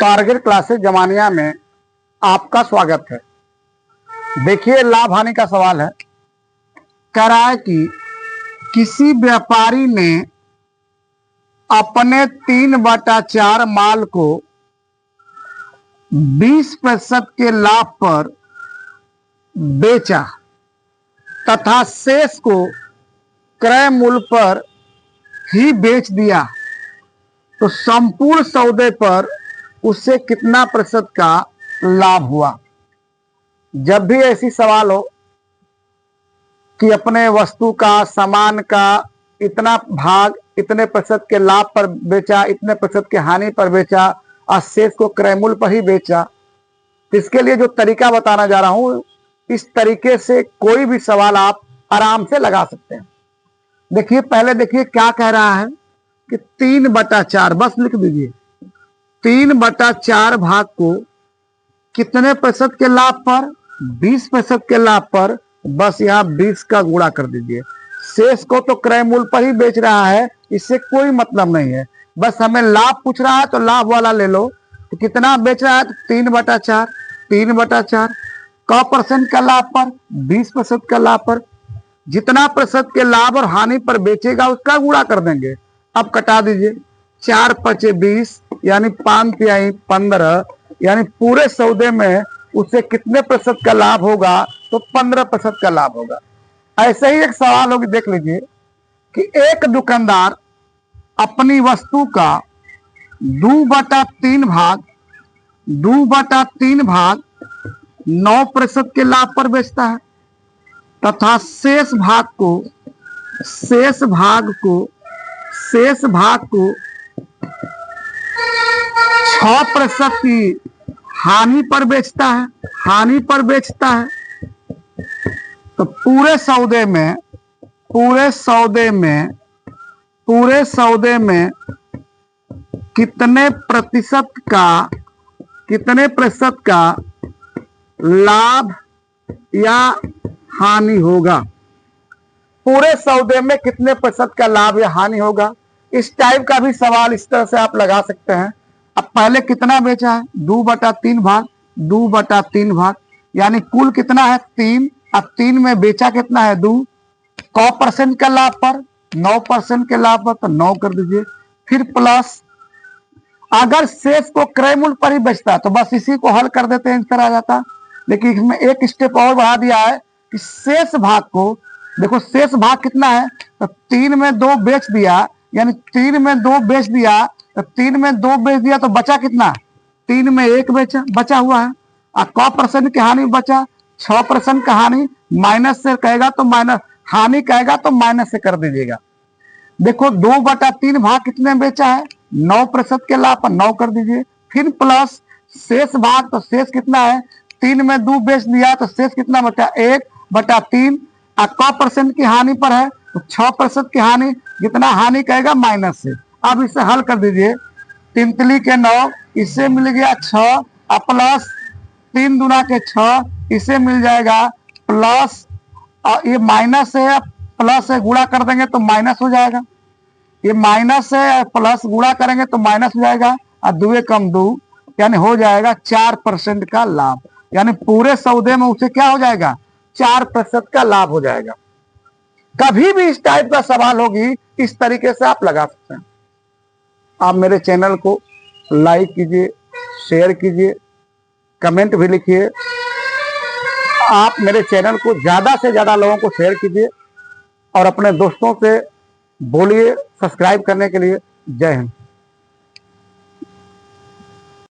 Target classes Zamania में आपका स्वागत है। देखिए, लाभ हानि का सवाल है। कह रहा है कि किसी व्यापारी ने अपने 3/4 माल को 20% के लाभ पर बेचा तथा शेष को क्रय मूल्य पर ही बेच दिया, तो संपूर्ण सौदे पर उससे कितना प्रतिशत का लाभ हुआ। जब भी ऐसी सवाल हो कि अपने वस्तु का, सामान का इतना भाग इतने प्रतिशत के लाभ पर बेचा, इतने प्रतिशत के हानि पर बेचा और शेष को क्रय मूल्य पर ही बेचा, इसके लिए जो तरीका बताना जा रहा हूं, इस तरीके से कोई भी सवाल आप आराम से लगा सकते हैं। देखिए, पहले देखिए क्या कह रहा है कि 3/4, बस लिख दीजिए 3/4 भाग को कितने प्रतिशत के लाभ पर, 20% के लाभ पर, बस यहाँ 20 का गुणा कर दीजिए। शेष को तो क्रय मूल्य पर ही बेच रहा है, इससे कोई मतलब नहीं है। बस हमें लाभ पूछ रहा है तो लाभ वाला ले लो। तो कितना बेच रहा है, तो 3/4 क परसेंट का लाभ पर, 20% का लाभ पर। जितना प्रतिशत के लाभ और हानि पर बेचेगा उसका गुणा कर देंगे। अब कटा दीजिए, 4×5 = 20 यानी 5×3 = 15, यानी पूरे सौदे में उससे कितने प्रतिशत का लाभ होगा, तो 15% का लाभ होगा। ऐसे ही एक सवाल होगी, देख लीजिए कि एक दुकानदार अपनी वस्तु का 2/3 भाग 9% के लाभ पर बेचता है तथा शेष भाग को 6% की हानि पर बेचता है। तो पूरे सौदे में कितने प्रतिशत का लाभ या हानि होगा। पूरे सौदे में कितने प्रतिशत का लाभ या हानि होगा, इस टाइप का भी सवाल इस तरह से आप लगा सकते हैं। अब पहले कितना बेचा है, 2/3 भाग यानी कुल कितना है, 3। अब 3 में बेचा कितना है, 2। क परसेंट का लाभ पर, 9% के लाभ पर, तो 9 कर दीजिए। फिर प्लस अगर शेष को क्रय मूल्य पर ही बेचता तो बस इसी को हल कर देते हैं, इस तरह आ जाता। लेकिन इसमें एक स्टेप और बढ़ा दिया है कि शेष भाग को, देखो शेष भाग कितना है, तो 3 में 2 बेच दिया, यानी 3 में 2 बेच दिया, तो 3 में 2 बेच दिया तो बचा कितना, 3 में 1 बचा हुआ है। और क परसेंट की हानि बचा, 6% का हानि, माइनस से कहेगा तो माइनस, हानि कहेगा तो माइनस से कर दीजिएगा। देखो 2/3 भाग कितने बेचा है, 9% के लाभ पर 9 कर दीजिए। फिर प्लस शेष भाग, तो शेष कितना है, 3 में 2 बेच दिया तो शेष कितना बचा, 1/3। और क परसेंट की हानि पर है तो 6% की हानि, जितना हानि कहेगा माइनस से। अब इसे हल कर दीजिए, 3 तिली के 9, इससे मिल गया 6, और प्लस 3 दूना के 6, इसे मिल जाएगा प्लस, और ये माइनस है, प्लस से गुणा कर देंगे तो माइनस हो जाएगा। ये माइनस है, प्लस गुणा करेंगे तो माइनस हो जाएगा, और 2 कम 2 यानी हो जाएगा 4% का लाभ। यानी पूरे सौदे में उसे क्या हो जाएगा, 4% का लाभ हो जाएगा। कभी भी इस टाइप का सवाल होगी, इस तरीके से आप लगा सकते हैं। आप मेरे चैनल को लाइक कीजिए, शेयर कीजिए, कमेंट भी लिखिए। आप मेरे चैनल को ज्यादा से ज्यादा लोगों को शेयर कीजिए और अपने दोस्तों से बोलिए सब्सक्राइब करने के लिए। जय हिंद।